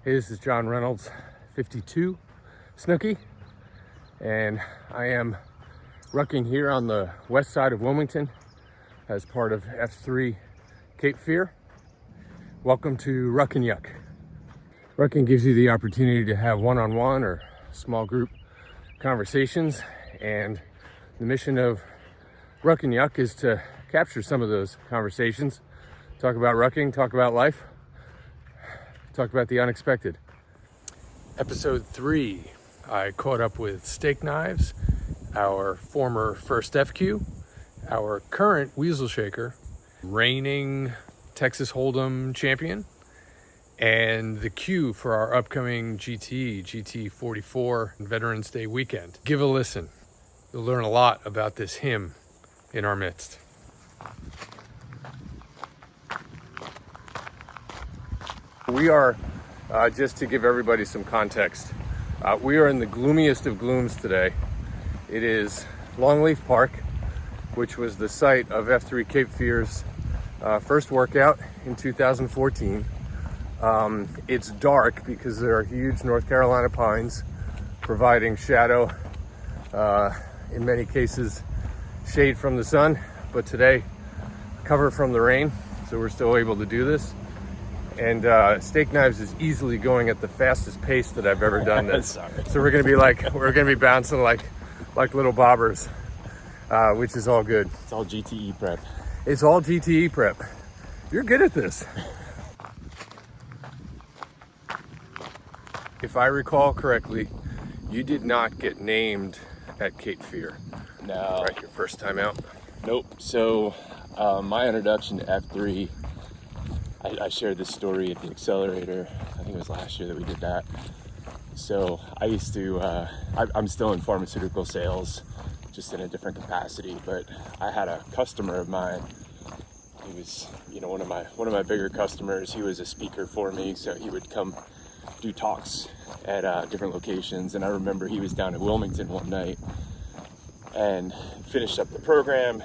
Hey, this is John Reynolds, 52, Snooki, and I am rucking here on the west side of Wilmington as part of F3 Cape Fear. Welcome to Ruck'n'Yuck. Rucking gives you the opportunity to have one-on-one or small group conversations, and the mission of Ruck'n'Yuck is to capture some of those conversations, talk about rucking, talk about life, talk about the unexpected. Episode 3, I caught up with Steak Knives, our former first FQ, our current Weasel Shaker, reigning Texas Hold'em champion, and the Q for our upcoming GT 44 Veterans Day weekend. Give a listen. You'll learn a lot about this him in our midst. We are, just to give everybody some context, we are in the gloomiest of glooms today. It is Longleaf Park, which was the site of F3 Cape Fear's first workout in 2014. It's dark because there are huge North Carolina pines providing shadow, in many cases shade from the sun, but today cover from the rain, so we're still able to do this. And Steak Knives is easily going at the fastest pace that I've ever done this. So we're gonna be bouncing like little bobbers, which is all good. It's all GTE prep. It's all GTE prep. You're good at this. If I recall correctly, you did not get named at Cape Fear. No. Right, your first time out? Nope. So my introduction to F3, I shared this story at the accelerator. I think it was last year that we did that. So I used to, I'm still in pharmaceutical sales, just in a different capacity, but I had a customer of mine. He was, one of my bigger customers. He was a speaker for me, so he would come do talks at different locations. And I remember he was down in Wilmington one night and finished up the program.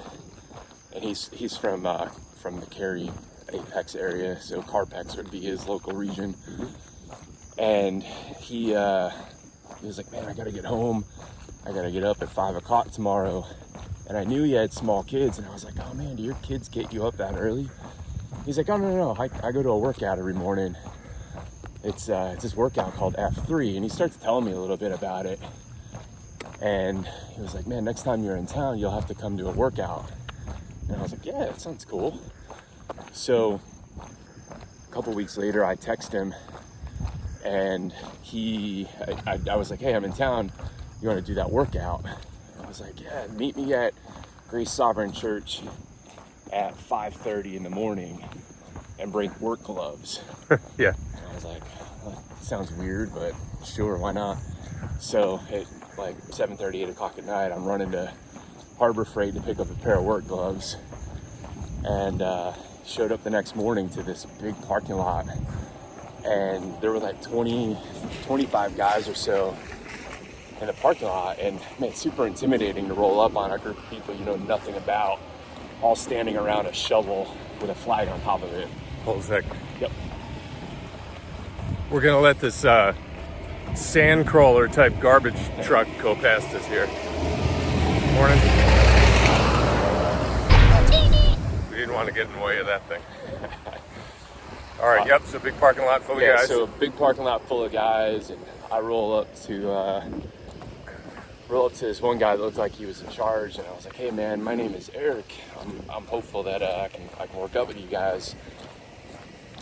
And he's from the Cary, Apex area, so Carpex would be his local region. And he was like, man, I gotta get home. I gotta get up at 5 o'clock tomorrow. And I knew he had small kids, and I was like, oh man, do your kids get you up that early? He's like, oh no, I go to a workout every morning. It's this workout called F3, and he started telling me a little bit about it. And he was like, man, next time you're in town, you'll have to come to a workout. And I was like, yeah, that sounds cool. So a couple weeks later, I text him, and I was like, hey, I'm in town. You want to do that workout? And I was like, yeah, meet me at Grace Sovereign Church at 5:30 in the morning and bring work gloves. Yeah. And I was like, well, that sounds weird, but sure, why not? So at like 7:30, 8 o'clock at night, I'm running to Harbor Freight to pick up a pair of work gloves. And showed up the next morning to this big parking lot, and there were like 25 guys or so in the parking lot, and man, it's super intimidating to roll up on a group of people you know nothing about, all standing around a shovel with a flag on top of it. Hold a sec. Yep. We're gonna let this sand crawler type garbage truck go past us here. Morning. We didn't want to get in the way of that thing. All right, yep, so big parking lot full of guys. So big parking lot full of guys, and I roll up to this one guy that looked like he was in charge, and I was like, hey man, my name is Eric. I'm hopeful that I can work out with you guys.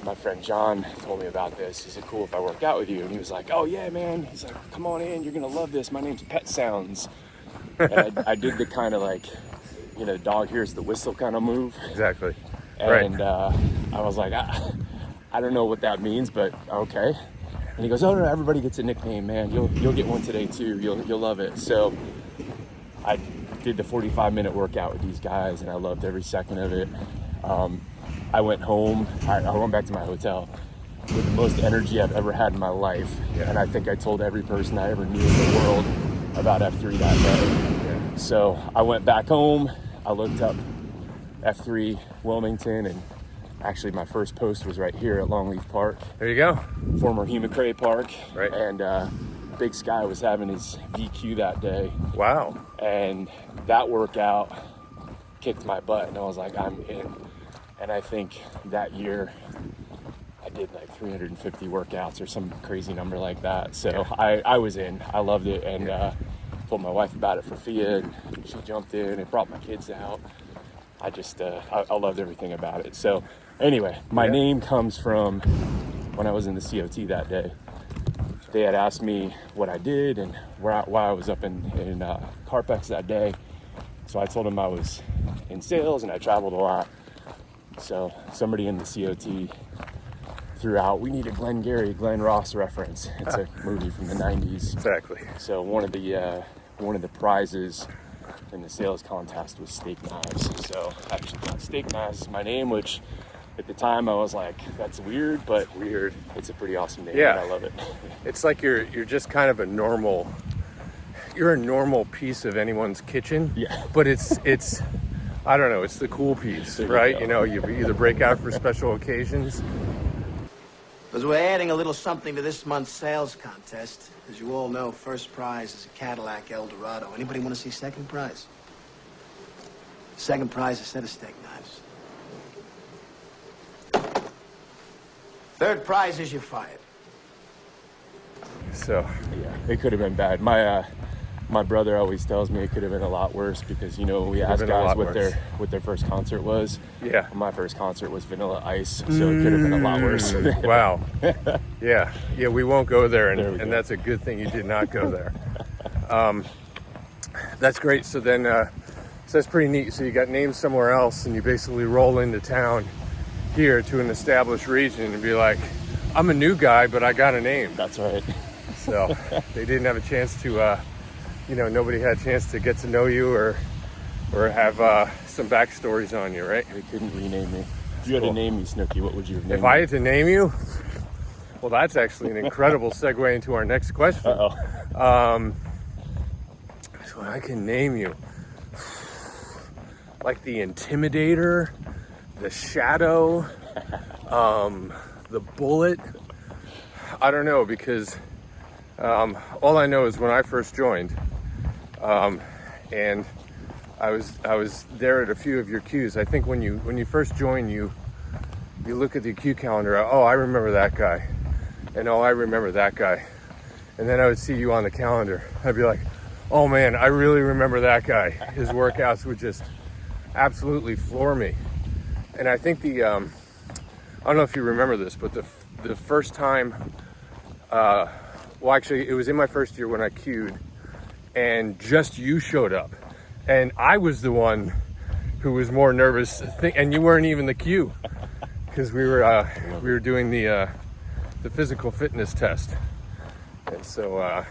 My friend John told me about this. Is it cool if I work out with you? And he was like, oh yeah, man. He's like, come on in, you're gonna love this. My name's Pet Sounds. And I did the kind of like, dog hears the whistle kind of move. Exactly. And right. I was like, I don't know what that means, but okay. And he goes, oh no, everybody gets a nickname, man. You'll get one today too. You'll love it. So I did the 45-minute workout with these guys, and I loved every second of it. I went home. I went back to my hotel with the most energy I've ever had in my life. Yeah. And I think I told every person I ever knew in the world about F3 that day. Yeah. So I went back home. I looked up F3 Wilmington, and Actually, my first post was right here at Longleaf Park. There you go. Former Humacrae Park. Right. And Big Sky was having his VQ that day. Wow. And that workout kicked my butt, and I was like, I'm in. And I think that year I did like 350 workouts or some crazy number like that. So I was in. I loved it, and told my wife about it for Fia, and she jumped in and brought my kids out. I just I loved everything about it. So anyway, my name comes from when I was in the COT that day. They had asked me what I did and why I was up in Carpex that day. So I told them I was in sales and I traveled a lot. So somebody in the COT threw out, we need a Glenn Ross reference. It's a movie from the 90s. Exactly. So one of the prizes in the sales contest was steak knives. So I actually got steak knives as my name, which at the time I was like, that's weird, but it's a pretty awesome name. Yeah. And I love it. It's like you're just kind of you're a normal piece of anyone's kitchen. Yeah. But it's I don't know, it's the cool piece, right? You know, you either break out for special occasions. Because we're adding a little something to this month's sales contest. As you all know, first prize is a Cadillac Eldorado. Anybody want to see second prize? Second prize is a set of steak knives. Third prize is you're fired. So Yeah, it could have been bad. My brother always tells me it could have been a lot worse because, you know, we asked guys what their first concert was. Yeah. My first concert was Vanilla Ice, so it could have been a lot worse. Wow. Yeah, we won't go there, and go. that's a good thing you did not go there. That's great. So then, so that's pretty neat. So you got named somewhere else, and you basically roll into town here to an established region and be like, I'm a new guy, but I got a name. That's right. So they didn't have a chance to, nobody had a chance to get to know you or have some backstories on you, right? They couldn't rename me. If you had to name me, Snooki, what would you have named If me? I had to name you, well, that's actually an incredible segue into our next question. Uh-oh. So I can name you like the Intimidator, the Shadow, the Bullet. I don't know, because all I know is when I first joined, and I was there at a few of your Qs. I think when you first join, you look at the Q calendar. Oh, I remember that guy, and oh, I remember that guy, and then I would see you on the calendar. I'd be like, oh man, I really remember that guy. His workouts would just absolutely floor me. And I think I don't know if you remember this, but the first time, well, actually, it was in my first year when I queued, and just you showed up. And I was the one who was more nervous, and you weren't even the queue, because we were doing the physical fitness test. And so,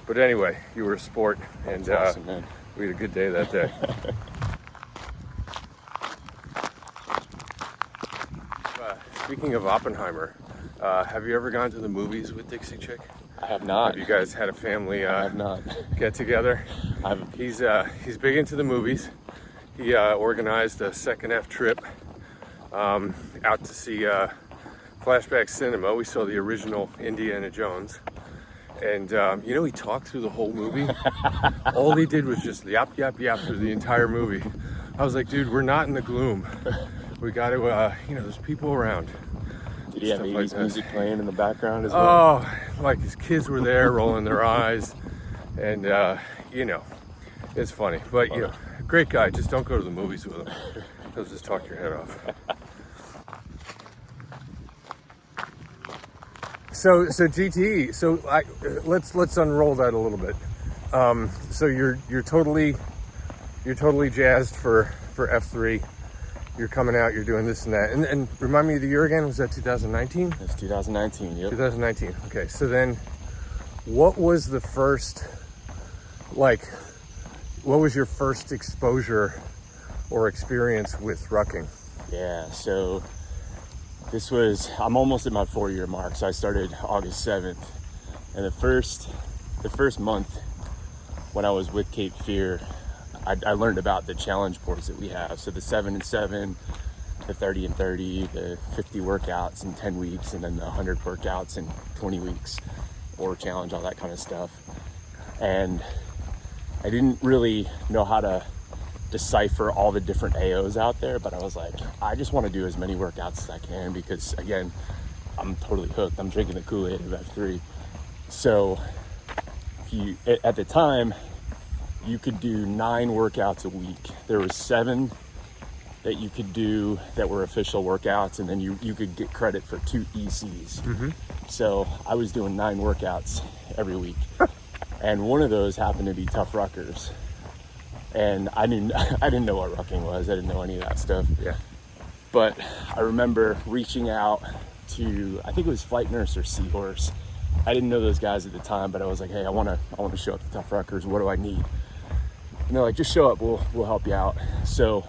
but anyway, you were a sport, and Awesome, man. we had a good day that day. Speaking of Oppenheimer, have you ever gone to the movies with Dixie Chick? I have not. Have you guys had a family I have not. get together? He's big into the movies. He organized a second F trip out to see Flashback Cinema. We saw the original Indiana Jones. And he talked through the whole movie. All he did was just yap, yap, yap through the entire movie. I was like, dude, we're not in the gloom. We got to, there's people around. Did he have 80s music playing in the background as well? Oh, like his kids were there rolling their eyes. And, it's funny. But, great guy. Just don't go to the movies with him. He'll just talk your head off. So GTE. So let's unroll that a little bit. So you're totally jazzed for F3. You're coming out. You're doing this and that. And remind me of the year again. Was that 2019? It's 2019. Yep. 2019. Okay. So then, what was the first? What was your first exposure or experience with rucking? Yeah. So I'm almost at my 4-year mark. So I started August 7th, and the first month when I was with Cape Fear, I learned about the challenge boards that we have. So the 7 and 7, and the 30 and 30, the 50 workouts in 10 weeks, and then the 100 workouts in 20 weeks, or challenge, all that kind of stuff. And I didn't really know how to decipher all the different AOs out there, but I was like, I just want to do as many workouts as I can, because again, I'm totally hooked. I'm drinking the Kool-Aid of F3. So at the time, you could do 9 workouts a week. There was 7 that you could do that were official workouts, and then you could get credit for 2 ECs. So I was doing 9 workouts every week. And one of those happened to be Tough Ruckers. And I didn't know what rucking was. I didn't know any of that stuff. Yeah. But I remember reaching out to, I think it was Flight Nurse or Seahorse. I didn't know those guys at the time, but I was like, hey, I want to show up to Tough Ruckers. What do I need? And they're like, just show up. We'll help you out. So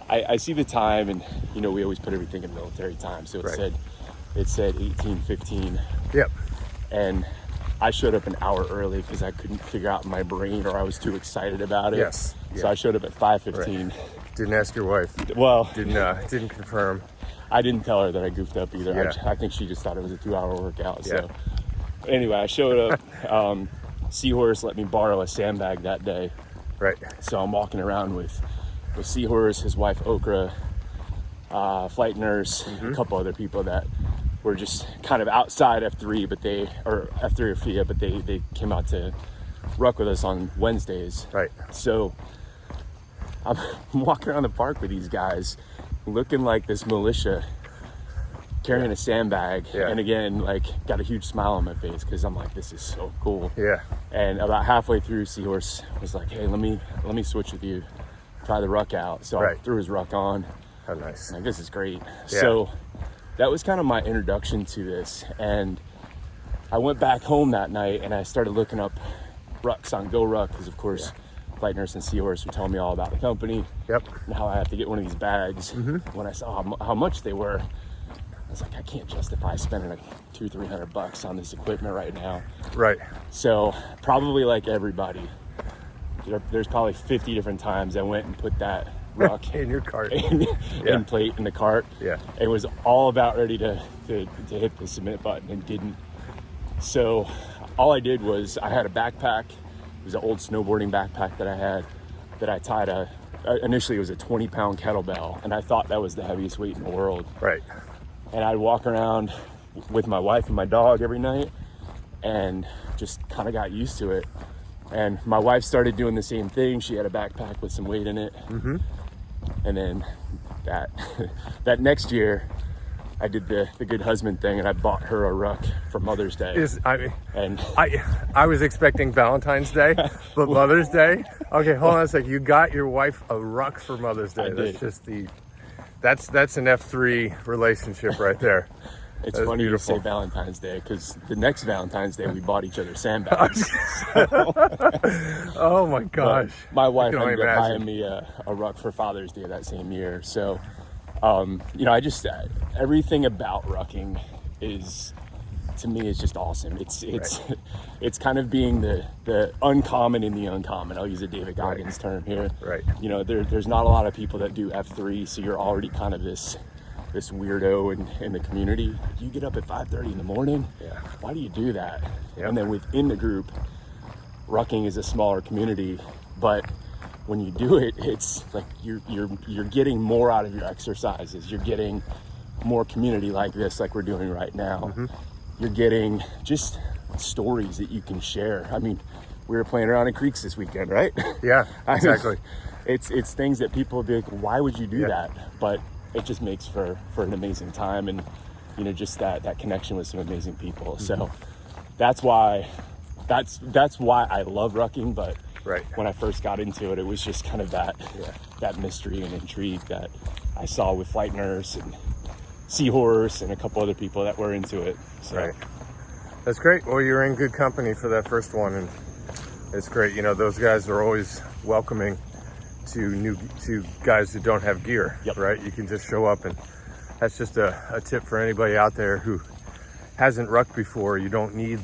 I see the time, and we always put everything in military time. So it said 18:15. Yep. And I showed up an hour early because I couldn't figure out in my brain, or I was too excited about it. Yes. So I showed up at 5:15. Right. Didn't ask your wife. Well, didn't confirm. I didn't tell her that I goofed up either. Yeah. I think she just thought it was a 2-hour workout. So anyway, I showed up. Seahorse let me borrow a sandbag that day. Right. So I'm walking around with Seahorse, his wife Okra, Flight Nurse, a couple other people that were just kind of outside F3, or F3 or FIA, but they came out to ruck with us on Wednesdays. Right. So I'm walking around the park with these guys, looking like this militia, carrying a sandbag, and again, like, got a huge smile on my face because I'm like, this is so cool. Yeah. And about halfway through, Seahorse was like, hey, let me switch with you, try the ruck out. So I threw his ruck on. How nice. Like, this is great. Yeah. So that was kind of my introduction to this. And I went back home that night and I started looking up rucks on Go Ruck, because of course Flight Nurse and Seahorse were telling me all about the company. Yep. And how I have to get one of these bags. When I saw how much they were, I was like, I can't justify spending like $200-300 on this equipment right now. Right. So probably like everybody, there's probably 50 different times I went and put that ruck in your cart and plate in the cart. Yeah. It was all about ready to hit the submit button and didn't. So all I did was, I had a backpack. It was an old snowboarding backpack that I had, that I tied initially it was a 20-pound kettlebell, and I thought that was the heaviest weight in the world. Right. And I'd walk around with my wife and my dog every night and just kind of got used to it. And my wife started doing the same thing. She had a backpack with some weight in it. And then that next year, I did the good husband thing, and I bought her a ruck for Mother's Day. I was expecting Valentine's Day, but Mother's Day? Okay, hold on a sec. You got your wife a ruck for Mother's Day. I did. That's an F3 relationship right there. It's funny you say Valentine's Day, because the next Valentine's Day we bought each other sandbags. Oh my gosh. But my wife ended up buying me a ruck for Father's Day that same year. So, everything about rucking is, to me, is just awesome. It's kind of being the uncommon in the uncommon. I'll use a David Goggins term here. Right. There's not a lot of people that do F3, so you're already kind of this weirdo in the community. You get up at 5:30 in the morning. Yeah. Why do you do that? Yep. And then within the group, rucking is a smaller community, but when you do it, it's like you're getting more out of your exercises. You're getting more community like this, like we're doing right now. You're getting just stories that you can share. I mean, we were playing around in creeks this weekend, right? Yeah, exactly. It's things that people would be like, why would you do that? But it just makes for an amazing time, and just that connection with some amazing people. So that's why I love rucking. But when I first got into it, it was just kind of that mystery and intrigue that I saw with Flight Nurse and Seahorse and a couple other people that were into it. So. That's great. Well, you're in good company for that first one, and it's great. Those guys are always welcoming to guys who don't have gear. Right? You can just show up, and that's just a tip for anybody out there who hasn't rucked before. You don't need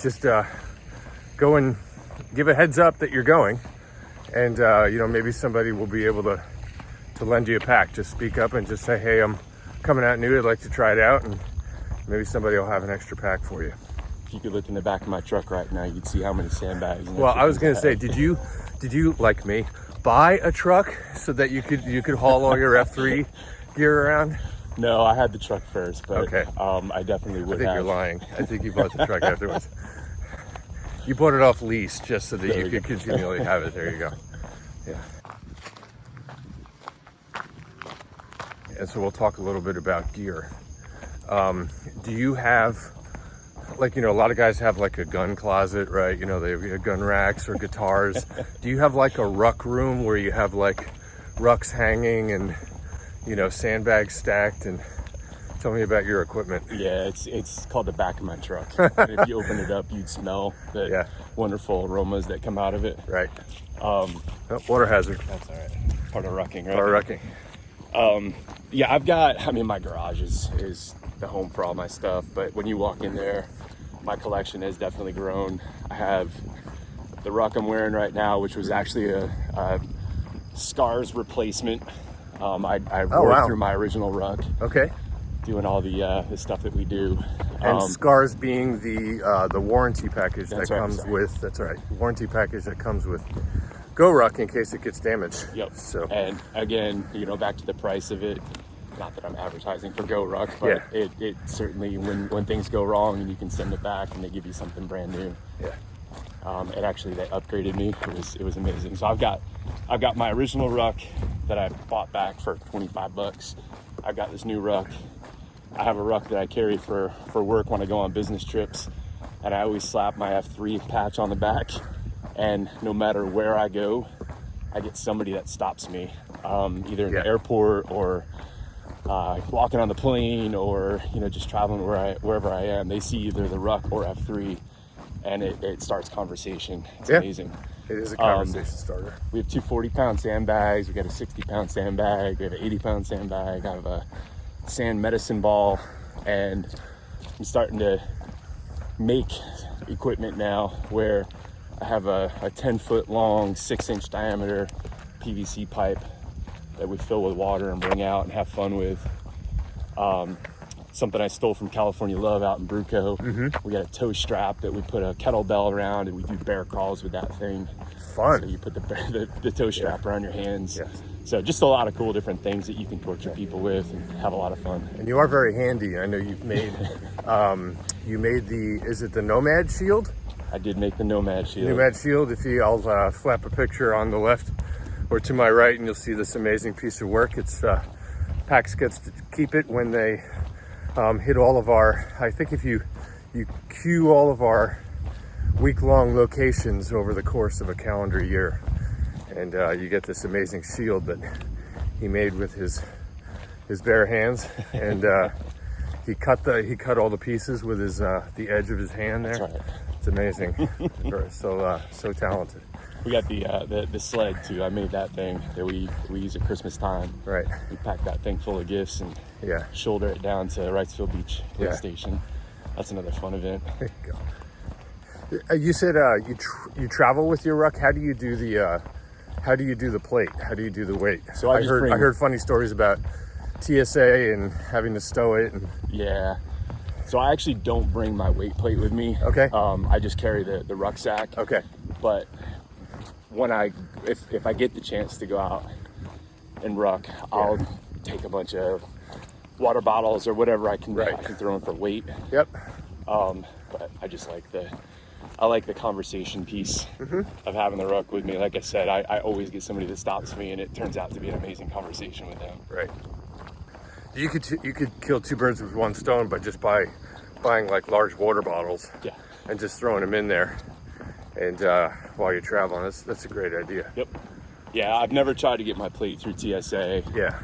just go and give a heads up that you're going, And maybe somebody will be able to lend you a pack. Just speak up and just say, hey, I'm coming out new, I'd like to try it out, and maybe somebody will have an extra pack for you. If you could look in the back of my truck right now, you'd see how many sandbags. Well, I was gonna say, did you like me buy a truck so that you could haul all your F3 gear around? No, I had the truck first, but okay. I definitely would. I think you're lying. I think you bought the truck afterwards. You bought it off lease just so that you could continually have it. There you go. Yeah. And so we'll talk a little bit about gear. Do you have, like, a lot of guys have like a gun closet, right? They have gun racks or guitars. Do you have like a ruck room where you have like rucks hanging and, sandbags stacked? And tell me about your equipment. Yeah, it's called the back of my truck. And if you open it up, you'd smell the wonderful aromas that come out of it. Right. Water hazard. That's all right. Part of Rucking, right? Part of Rucking. My garage is the home for all my stuff, but when you walk in there, my collection has definitely grown. I have the ruck I'm wearing right now, which was actually a Scars replacement. I worked through my original ruck. Okay. Doing all the stuff that we do. And Scars being the warranty package that comes with, that's all right, warranty package that comes with Go Ruck in case it gets damaged. Yep. So, and again, back to the price of it. Not that I'm advertising for Go Ruck, but it certainly, when things go wrong and you can send it back and they give you something brand new. Yeah. And actually, they upgraded me. It was amazing. So I've got my original ruck that I bought back for $25. I've got this new ruck. I have a ruck that I carry for work when I go on business trips, and I always slap my F3 patch on the back. And no matter where I go, I get somebody that stops me, either in the airport or walking on the plane, or just traveling wherever I am. They see either the ruck or F3, and it starts conversation. It's amazing. It is a conversation starter. We have two 40-pound sandbags. We got a 60-pound sandbag. We have an 80-pound sandbag. I have a sand medicine ball, and I'm starting to make equipment now where I have a 10-foot long, 6-inch diameter PVC pipe that we fill with water and bring out and have fun with. Something I stole from California Love out in Bruco. Mm-hmm. We got a tow strap that we put a kettlebell around, and we do bear crawls with that thing. Fun. So you put the tow strap around your hands. Yes. So just a lot of cool different things that you can torture people with and have a lot of fun. And you are very handy. I know you've made, is it the Nomad Shield? I did make the Nomad Shield. Nomad Shield. I'll flap a picture on the left or to my right, and you'll see this amazing piece of work. It's PAX gets to keep it when they hit all of our, I think if you queue all of our week-long locations over the course of a calendar year, and you get this amazing shield that he made with his bare hands, and he cut all the pieces with his the edge of his hand there. That's right. It's amazing. So talented. We got the sled too. I made that thing that we use at Christmas time. Right. We packed that thing full of gifts and shoulder it down to Wrightsville Beach Police Station. That's another fun event. There you go. You said you travel with your ruck. How do you do the plate? How do you do the weight? So I heard funny stories about TSA and having to stow it. And yeah. So I actually don't bring my weight plate with me. Okay. I just carry the rucksack. Okay. But if I get the chance to go out and ruck, I'll take a bunch of water bottles or whatever I can throw in for weight. Yep. But I just like the conversation piece of having the ruck with me. Like I said, I always get somebody that stops me, and it turns out to be an amazing conversation with them. Right. You could kill two birds with one stone by just buying like large water bottles. Yeah. And just throwing them in there, and while you're traveling, that's a great idea. Yep. Yeah, I've never tried to get my plate through TSA. Yeah.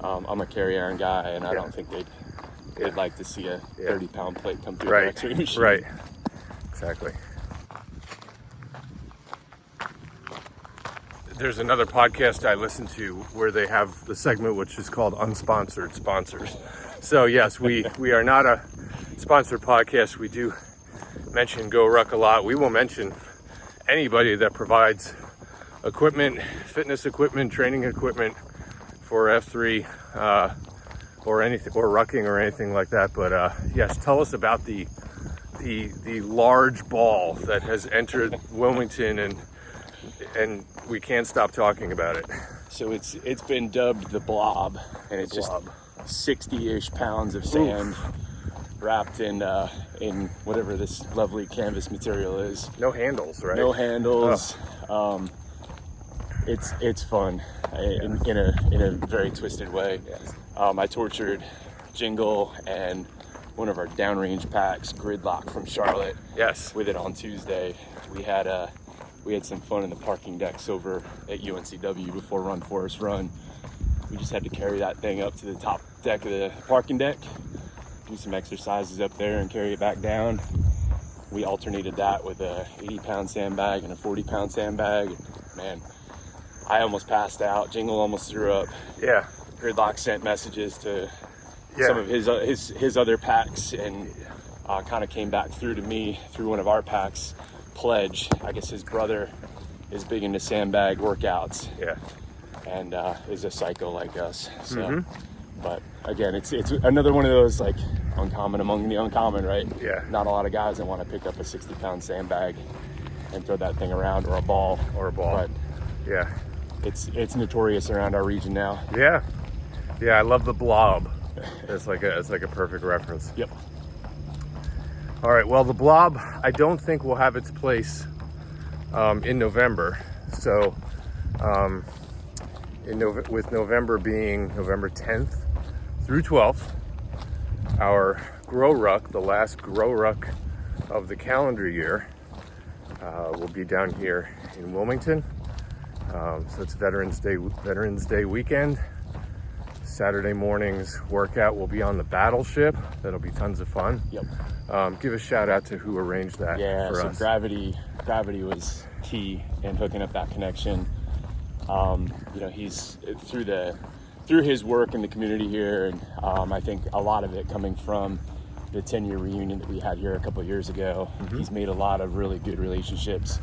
I'm a carry-on guy, and I don't think they'd like to see a 30-pound plate come through the X-ray machine. Right. Exactly. There's another podcast I listen to where they have the segment which is called Unsponsored Sponsors. So yes, we are not a sponsored podcast. We do mention Go Ruck a lot. We will mention anybody that provides equipment, fitness equipment, training equipment for F3 or anything, or rucking or anything like that. But yes, tell us about the large ball that has entered Wilmington, and we can't stop talking about it. So it's been dubbed the blob, and it's just 60-ish pounds of sand. Oof. Wrapped in whatever this lovely canvas material is. No handles, right? No handles. Oh. It's fun in a very twisted way. Yes. I tortured Jingle and one of our downrange packs, Gridlock from Charlotte. Yes. With it on Tuesday. We had some fun in the parking decks over at UNCW before Run Forest Run. We just had to carry that thing up to the top deck of the parking deck, do some exercises up there and carry it back down. We alternated that with a 80-pound sandbag and a 40-pound sandbag. Man, I almost passed out. Jingle almost threw up. Yeah. Gridlock sent messages to some of his other packs, and kind of came back through to me through one of our packs. Pledge, I guess his brother is big into sandbag workouts. Yeah. And is a psycho like us. So, but again, it's another one of those like uncommon among the uncommon, right? Yeah. Not a lot of guys that want to pick up a 60-pound sandbag and throw that thing around, or a ball. But yeah, it's notorious around our region now. Yeah. Yeah, I love the blob. It's like a perfect reference. Yep. All right. Well, the blob, I don't think will have its place in November. So, with November being November 10th through 12th, our Grow Ruck, the last Grow Ruck of the calendar year, will be down here in Wilmington. So it's Veterans Day weekend. Saturday morning's workout will be on the battleship. That'll be tons of fun. Yep. Give a shout out to who arranged that for us. Gravity was key in hooking up that connection. He's through his work in the community here, and I think a lot of it coming from the 10-year reunion that we had here a couple of years ago. Mm-hmm. He's made a lot of really good relationships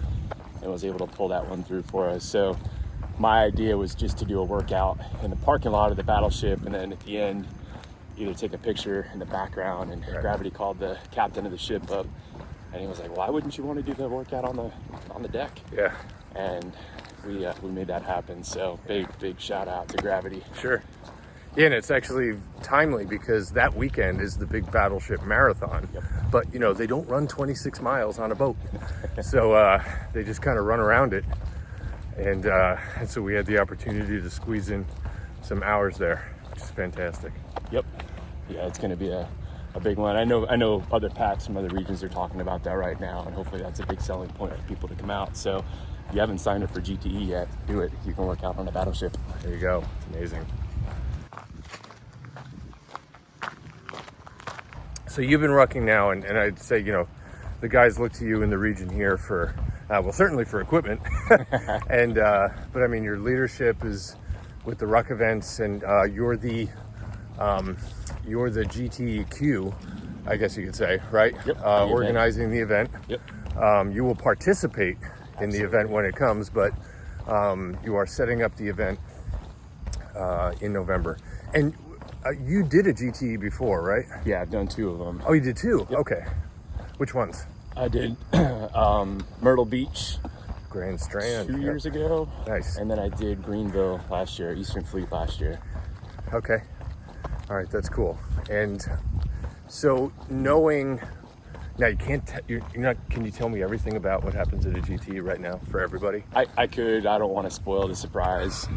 and was able to pull that one through for us. So my idea was just to do a workout in the parking lot of the battleship, and then at the end either take a picture in the background. And right. Gravity called the captain of the ship up, and he was like, why wouldn't you want to do the workout on the deck? Yeah. And we made that happen. So big shout out to Gravity. Sure. Yeah, and it's actually timely because that weekend is the big battleship marathon. Yep. But they don't run 26 miles on a boat, so they just kind of run around it, and so we had the opportunity to squeeze in some hours there, which is fantastic. Yep. Yeah, it's going to be a big one. I know other packs from other regions are talking about that right now, and hopefully that's a big selling point for people to come out. So if you haven't signed up for GTE yet, do it. You can work out on a battleship. There you go. It's amazing. So you've been rucking now, and I'd say, the guys look to you in the region here for, certainly for equipment. And, but I mean, your leadership is with the ruck events, and you're the GTEQ, I guess you could say, right? Yep. Organizing the event. Yep. You will participate in the event when it comes, but you are setting up the event in November. And you did a GTE before, right? Yeah, I've done 2 of them. Oh, you did 2? Yep. Okay. Which ones? I did Myrtle Beach, Grand Strand, 2 years ago. Nice. And then I did Greenville last year, Eastern Fleet last year. Okay. All right, that's cool. And so knowing, now you can't, you're not, can you tell me everything about what happens at a GTE right now for everybody? I could. I don't want to spoil the surprise.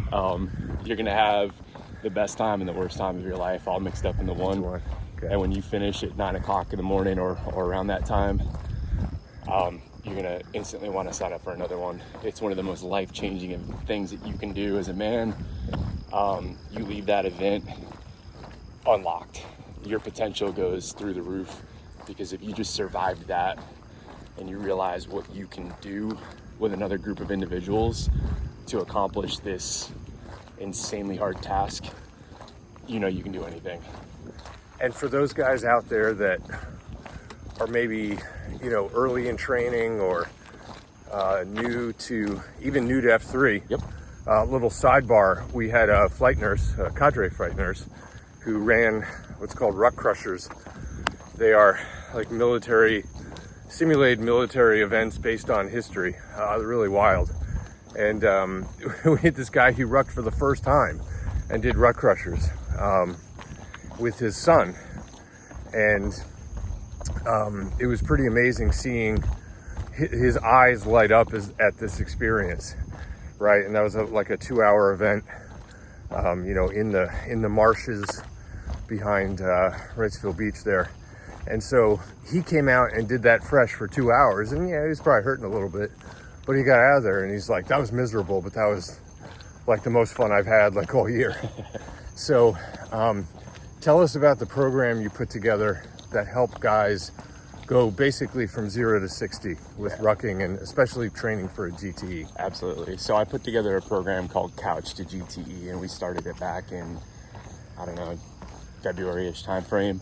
You're going to have the best time and the worst time of your life all mixed up into one. Okay. And when you finish at 9 o'clock in the morning or around that time, you're going to instantly want to sign up for another one. It's one of the most life-changing things that you can do as a man. You leave that event unlocked. Your potential goes through the roof, because if you just survived that and you realize what you can do with another group of individuals to accomplish this insanely hard task, you can do anything. And for those guys out there that are maybe, early in training or new to F3. Yep. Little sidebar, we had a flight nurse, a cadre flight nurse, who ran what's called ruck crushers. They are like simulated military events based on history. They're really wild. And we had this guy who rucked for the first time and did ruck crushers with his son. And it was pretty amazing seeing his eyes light up at this experience, right? And that was like a 2-hour event, in the marshes behind Wrightsville Beach there. And so he came out and did that fresh for 2 hours, and yeah, he was probably hurting a little bit, but he got out of there and he's like, that was miserable, but that was like the most fun I've had like all year. So tell us about the program you put together that helped guys go basically from 0 to 60 with rucking, and especially training for a GTE. Absolutely. So I put together a program called Couch to GTE, and we started it back in, February-ish time frame.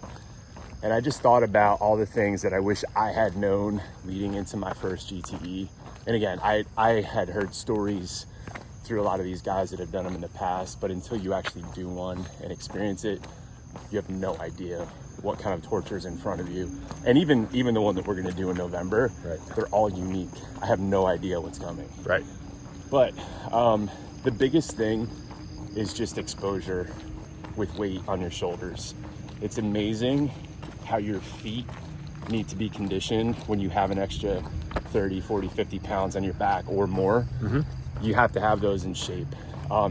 And I just thought about all the things that I wish I had known leading into my first GTE. And again, I had heard stories through a lot of these guys that have done them in the past, but until you actually do one and experience it, you have no idea what kind of torture is in front of you. And even the one that we're gonna do in November, right, they're all unique. I have no idea what's coming. Right. But the biggest thing is just exposure with weight on your shoulders. It's amazing how your feet need to be conditioned when you have an extra 30, 40, 50 pounds on your back or more. Mm-hmm. You have to have those in shape.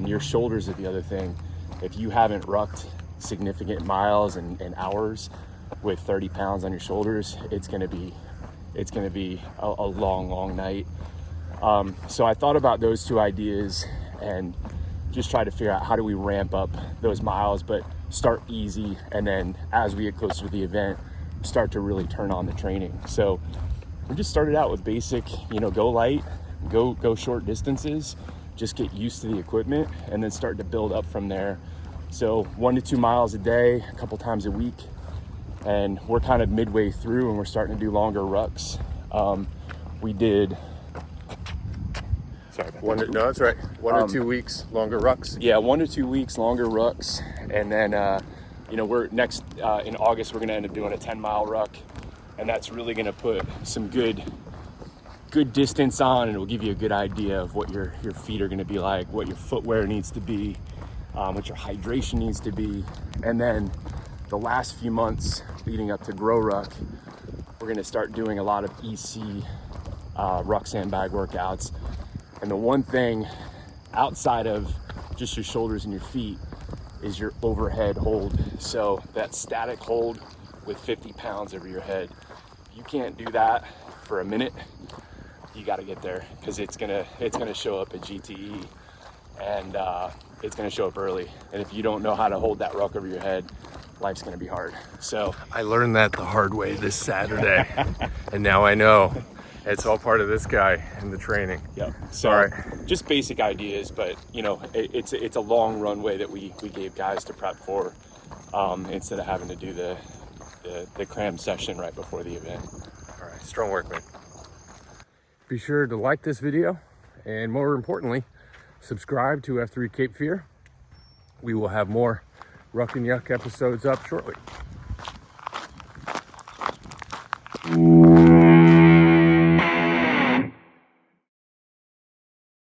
Your shoulders are the other thing. If you haven't rucked significant miles and hours with 30 pounds on your shoulders, it's gonna be a long night. So I thought about those two ideas and just try to figure out how do we ramp up those miles, but start easy, and then as we get closer to the event, start to really turn on the training. So we just started out with basic, go light, go short distances, just get used to the equipment, and then start to build up from there. So 1 to 2 miles a day, a couple times a week, and we're kind of midway through and we're starting to do longer rucks. We did, sorry about that. No, that's right. 1 to 2 weeks, longer rucks. Yeah, 1 to 2 weeks, longer rucks. And then, we're next, in August, we're gonna end up doing a 10-mile ruck. And that's really gonna put some good distance on, and it will give you a good idea of what your feet are gonna be like, what your footwear needs to be, what your hydration needs to be. And then the last few months leading up to Grow Ruck, we're gonna start doing a lot of EC ruck sandbag workouts. And the one thing outside of just your shoulders and your feet is your overhead hold. So that static hold with 50 pounds over your head. You can't do that for a minute. You got to get there, because it's gonna show up at GTE, and it's gonna show up early. And if you don't know how to hold that ruck over your head, life's gonna be hard. So I learned that the hard way this Saturday, and now I know. It's all part of this guy and the training. Yep. So all right, just basic ideas, but it's a long runway that we gave guys to prep for, instead of having to do the cram session right before the event. all right, strong work, man. Be sure to like this video, and more importantly, subscribe to F3 Cape Fear. We will have more Ruck'n'Yuck episodes up shortly.